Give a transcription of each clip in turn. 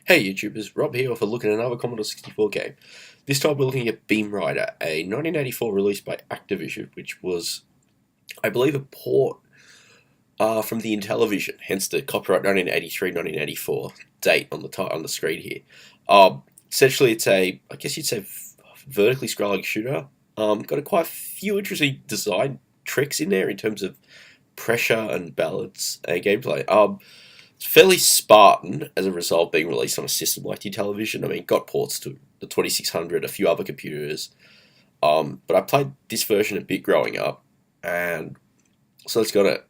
Hey YouTubers, Rob here for looking at another Commodore 64 game. This time we're looking at Beamrider, a 1984 release by Activision, which was, I believe, a port from the Intellivision, hence the copyright 1983-1984 date on the screen here. Essentially, it's I guess you'd say, vertically scrolling shooter. Got a quite few interesting design tricks in there in terms of pressure and balance and gameplay. It's fairly Spartan as a result, being released on a system like the Intellivision. I mean, got ports to the 2600, a few other computers. But I played this version a bit growing up, and so it's got it.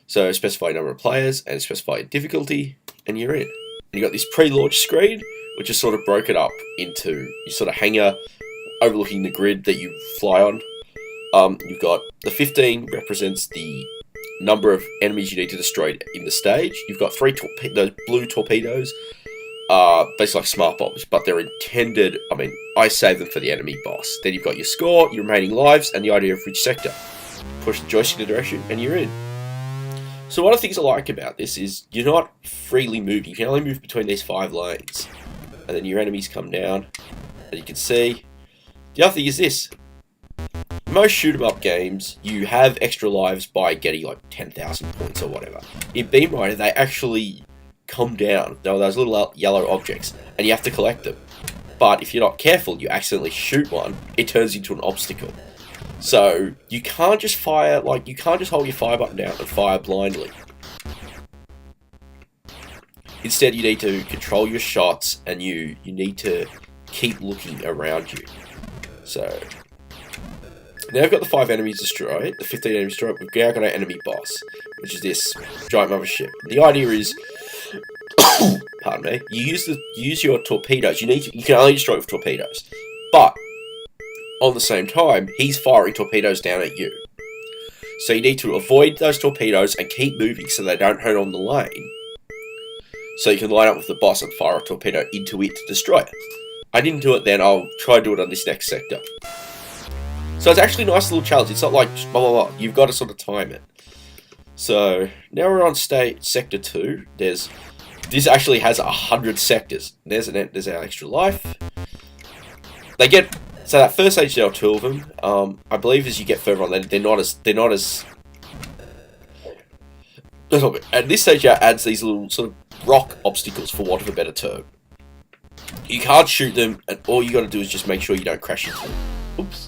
So specify number of players and specify difficulty, and you're in. And you got this pre-launch screen, which is sort of broken up into your sort of hangar overlooking the grid that you fly on. You've got the 15 represents the number of enemies you need to destroy in the stage. You've got those blue torpedoes, basically like smart bombs, but they're intended, I save them for the enemy boss. Then you've got your score, your remaining lives, and the idea of which sector. Push the joystick in the direction, and you're in. So one of the things I like about this is you're not freely moving. You can only move between these 5 lanes. And then your enemies come down, and you can see. The other thing is this. Most shoot-'em-up games, you have extra lives by getting like 10,000 points or whatever. In Beamrider, they actually come down. There are those little yellow objects, and you have to collect them. But if you're not careful, you accidentally shoot one, it turns into an obstacle. So you can't just fire, you can't just hold your fire button down and fire blindly. Instead, you need to control your shots, and you need to keep looking around you. So now we've got the 5 enemies destroyed, the 15 enemies destroyed. We've now got our enemy boss, which is this giant mothership. The idea is, pardon me, you use your torpedoes. You can only destroy it with torpedoes, but on the same time, he's firing torpedoes down at you. So you need to avoid those torpedoes and keep moving so they don't hurt on the lane. So you can line up with the boss and fire a torpedo into it to destroy it. I didn't do it then. I'll try to do it on this next sector. So it's actually a nice little challenge. It's not like blah blah blah. You've got to sort of time it. So now we're on sector 2. This actually has 100 sectors. There's our extra life. So that first stage there are 2 of them. I believe as you get further on, they're not as. At this stage, it adds these little sort of rock obstacles, for want of a better term. You can't shoot them, and all you got to do is just make sure you don't crash into them. Oops.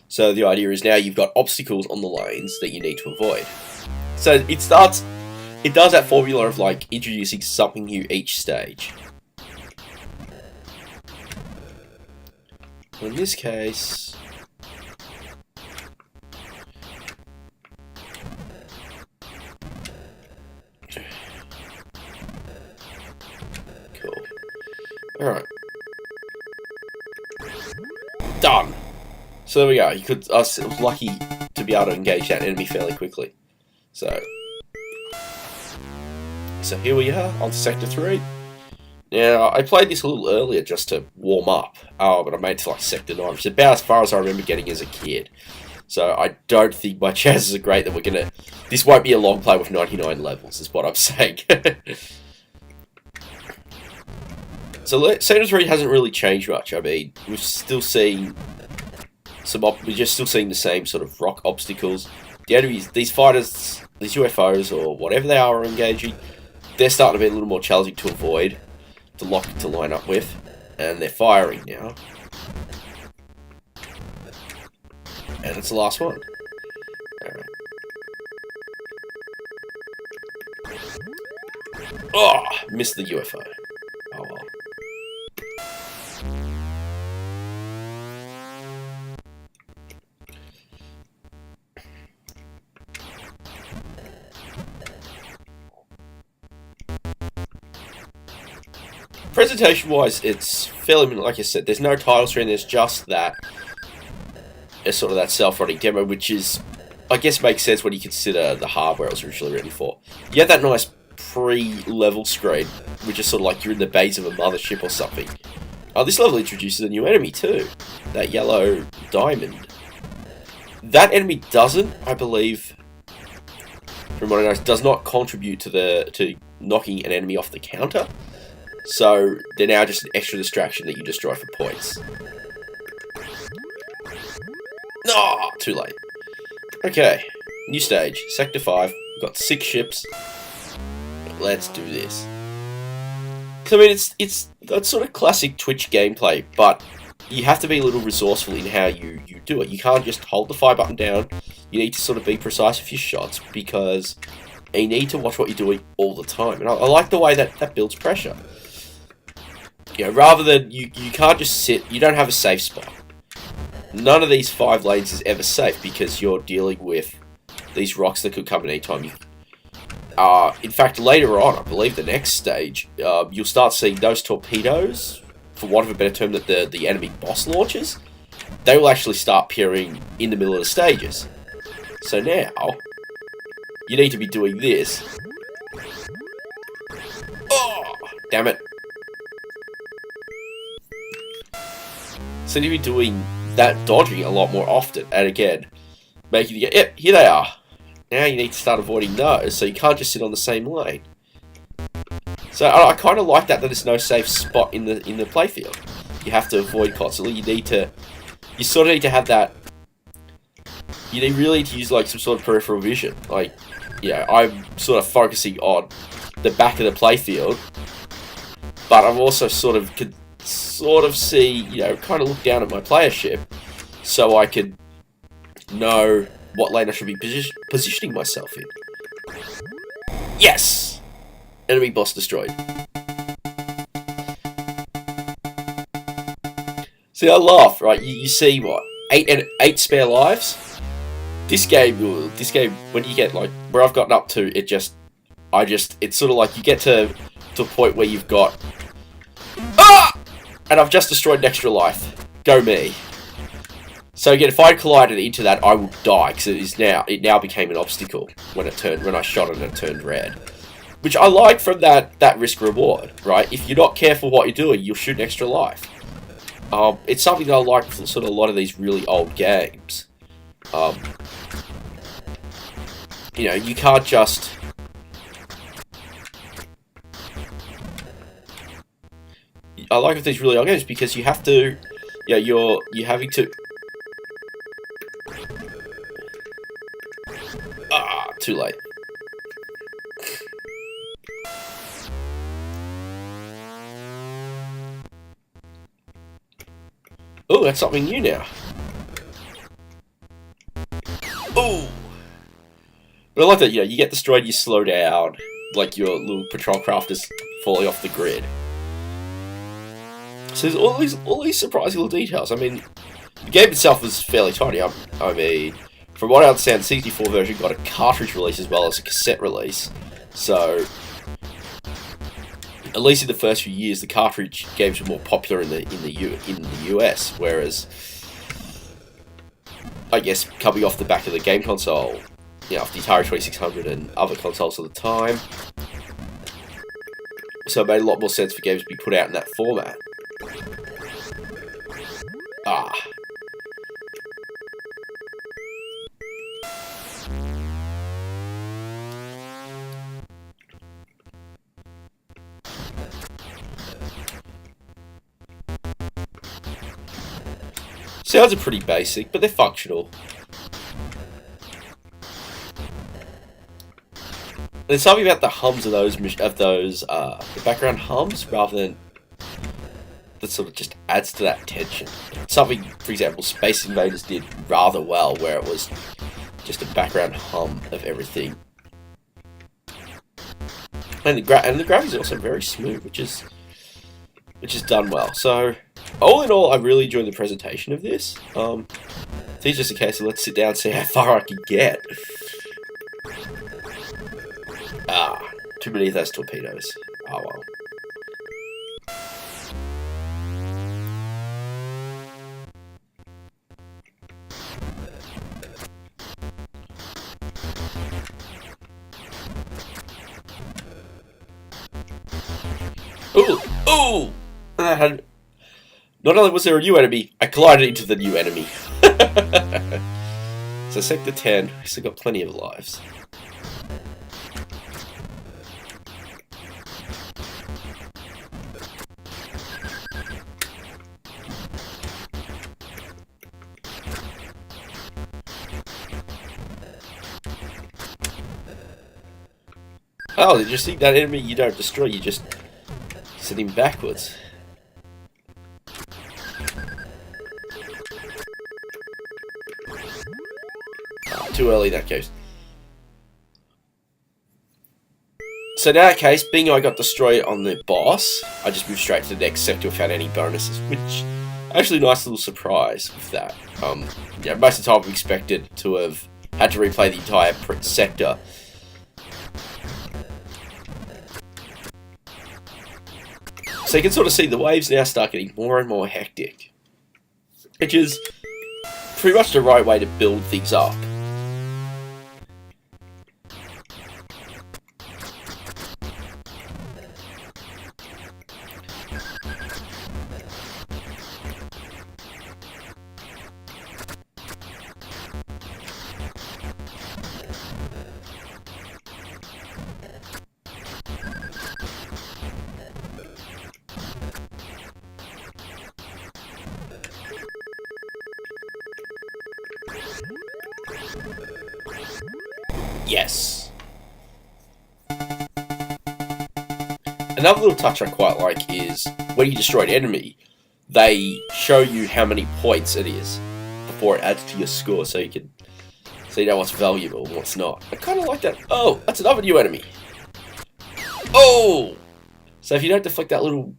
So the idea is now you've got obstacles on the lanes that you need to avoid. So it does that formula of introducing something new each stage. In this case, cool. Alright. Done. So there we go. I was lucky to be able to engage that enemy fairly quickly. So here we are on sector 3. Now, I played this a little earlier just to warm up, but I made it to sector 9, which is about as far as I remember getting as a kid. So I don't think my chances are great that this won't be a long play with 99 levels, is what I'm saying. So sector 3 hasn't really changed much. We're still seeing we're just still seeing the same sort of rock obstacles. The enemies, these fighters, these UFOs or whatever they are engaging, they're starting to be a little more challenging to avoid, to line up with, and they're firing now. And it's the last one. Alright. Oh, missed the UFO. Oh well. Presentation-wise, it's fairly, like I said, there's no title screen, there's just that, it's sort of that self-running demo, which is, I guess makes sense when you consider the hardware it was originally written for. You have that nice pre-level screen, which is sort of like you're in the base of a mothership or something. This level introduces a new enemy too, that yellow diamond. That enemy doesn't, I believe, from what I know, does not contribute to knocking an enemy off the counter. So they're now just an extra distraction that you destroy for points. Oh, too late. Okay, new stage, Sector 5. We've got 6 ships. Let's do this. So I mean, it's that sort of classic Twitch gameplay, but you have to be a little resourceful in how you do it. You can't just hold the fire button down. You need to sort of be precise with your shots, because you need to watch what you're doing all the time. And I like the way that builds pressure. You know, rather than you can't just sit. You don't have a safe spot. None of these 5 lanes is ever safe because you're dealing with these rocks that could come at any time. In fact, later on, I believe the next stage, you'll start seeing those torpedoes, for want of a better term, that the enemy boss launches. They will actually start appearing in the middle of the stages. So now, you need to be doing this. Oh, damn it. So you need to be doing that dodging a lot more often. And again, making you get, yep, here they are. Now you need to start avoiding those, so you can't just sit on the same lane. So I kind of like that there's no safe spot in the playfield. You have to avoid constantly. You sort of need to have that. You really need to use like some sort of peripheral vision. Like, yeah, I'm sort of focusing on the back of the playfield, but I'm also could see, you know, kind of look down at my player ship, so I could know what lane I should be positioning myself in. Yes! Enemy boss destroyed. See, I laugh, right? You see what? 8 spare lives? This game, when you get like where I've gotten up to, it's sort of like you get to a point where you've got, and I've just destroyed an extra life. Go me. So again, if I collided into that, I would die, because it now became an obstacle when I shot it and it turned red. Which I like from that risk reward, right? If you're not careful what you're doing, you'll shoot an extra life. It's something that I like from sort of a lot of these really old games. You know, you can't just. I like with these really old games because you have to. Yeah, you're having to. Too late. Oh, that's something new now. Oh! But I like that, you know, you get destroyed, you slow down, like your little patrol craft is falling off the grid. So there's all these surprising little details. I mean, the game itself was fairly tiny. I mean, from what I understand, the 64 version got a cartridge release as well as a cassette release. So, at least in the first few years, the cartridge games were more popular in the US, whereas, I guess, coming off the back of the game console, you know, off the Atari 2600 and other consoles at the time, so it made a lot more sense for games to be put out in that format. Sounds are pretty basic, but they're functional. There's something about the hums of the background hums, rather than that sort of just adds to that tension. Something, for example, Space Invaders did rather well, where it was just a background hum of everything. And the graphics is also very smooth, which is done well. So, all in all, I really enjoyed the presentation of this. It's just a case of let's sit down and see how far I can get. Too many of those torpedoes. Oh well. Ooh! Not only was there a new enemy, I collided into the new enemy. So Sector 10, I still got plenty of lives. Oh, did you see that enemy you don't destroy, you just send him backwards. Oh, too early in that case. So in that case, being I got destroyed on the boss, I just moved straight to the next sector without any bonuses, which actually a nice little surprise with that. Yeah, most of the time I've expected to have had to replay the entire sector. So you can sort of see the waves now start getting more and more hectic, which is pretty much the right way to build things up. Yes. Another little touch I quite like is when you destroy an enemy, they show you how many points it is before it adds to your score, so you know what's valuable and what's not. I kind of like that. Oh, that's another new enemy. Oh! So if you don't deflect that little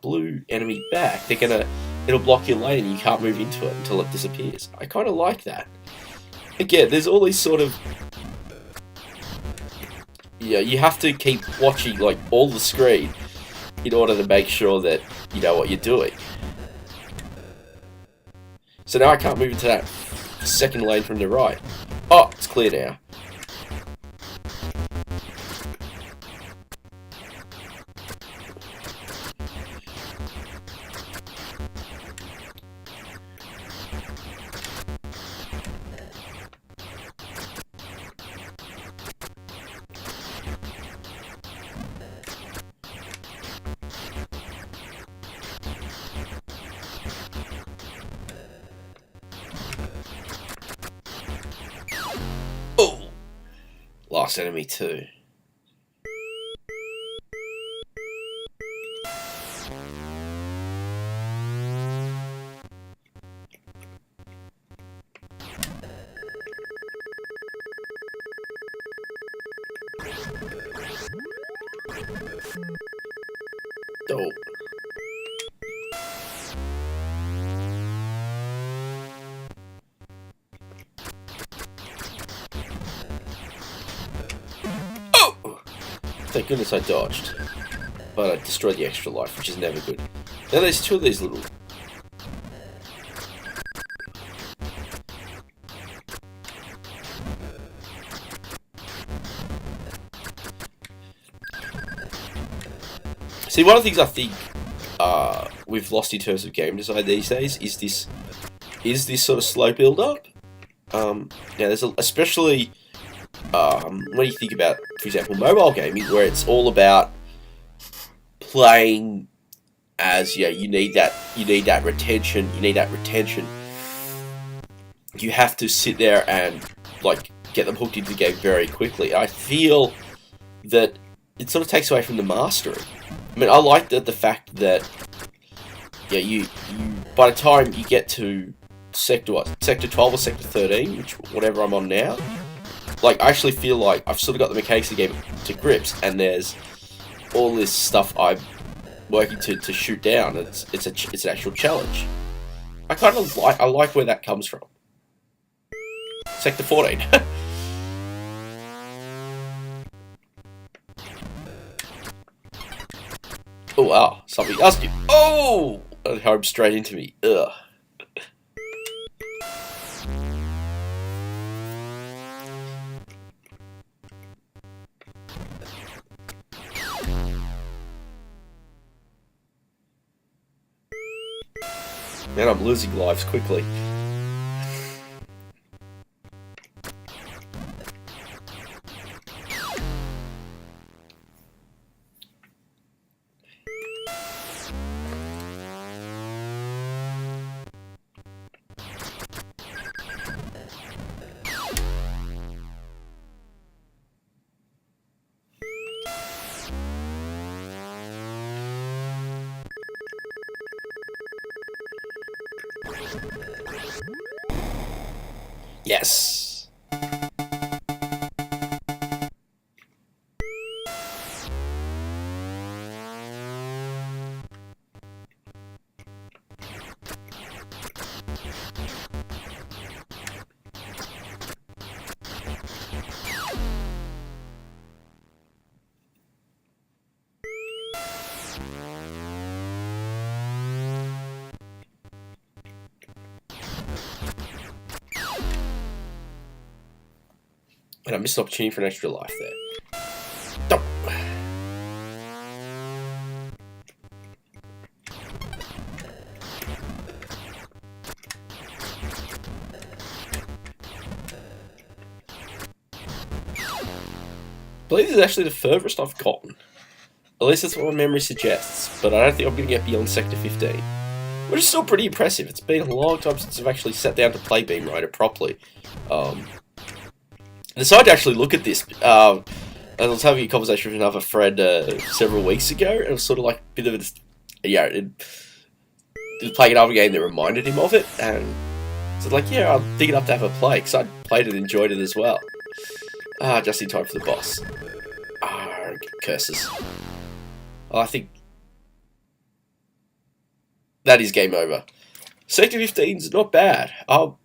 blue enemy back, it'll block your lane and you can't move into it until it disappears. I kind of like that. Again, there's all these sort of... Yeah, you have to keep watching like all the screen in order to make sure that you know what you're doing. So now I can't move into that second lane from the right. Oh, it's clear now. Oh! Last enemy too. Oh. Thank goodness I dodged. But I destroyed the extra life, which is never good. Now there's two of these little... See, one of the things I think we've lost in terms of game design these days is this sort of slow build-up. Yeah, there's especially... when you think about, for example, mobile gaming, where it's all about playing as, yeah, you need that retention. You have to sit there and like get them hooked into the game very quickly. I feel that it sort of takes away from the mastery. I mean, I like the fact that, yeah, you by the time you get to sector 12 or sector 13, which whatever I'm on now. Like, I actually feel like I've sort of got the mechanics of the game to grips, and there's all this stuff I'm working to shoot down. It's an actual challenge. I kind of like where that comes from. Sector 14. Oh wow, something else. Oh, it home straight into me. Ugh. Man, I'm losing lives quickly. Yes. And I missed an opportunity for an extra life there. Stop. I believe this is actually the furthest I've gotten. At least that's what my memory suggests, but I don't think I'm going to get beyond Sector 15. Which is still pretty impressive. It's been a long time since I've actually sat down to play Beamrider properly. I decided to actually look at this. I was having a conversation with another friend several weeks ago, and it was sort of like a bit of a... Yeah, it was playing another game that reminded him of it, and so like, yeah, I'll dig it up to have a play, because I played it and enjoyed it as well. Just in time for the boss. Curses. I think that is game over. Sector 15's not bad.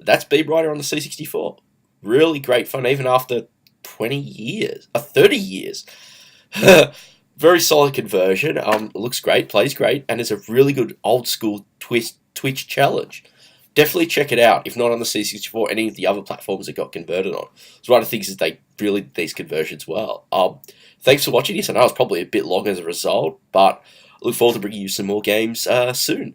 That's Beamrider on the C64. Really great fun, even after 20 years. 30 years. Very solid conversion. Looks great, plays great, and it's a really good old school Twitch challenge. Definitely check it out, if not on the C64, any of the other platforms it got converted on. It's one of the things is they really did these conversions well. Thanks for watching this. I know it's probably a bit long as a result, but I look forward to bringing you some more games soon.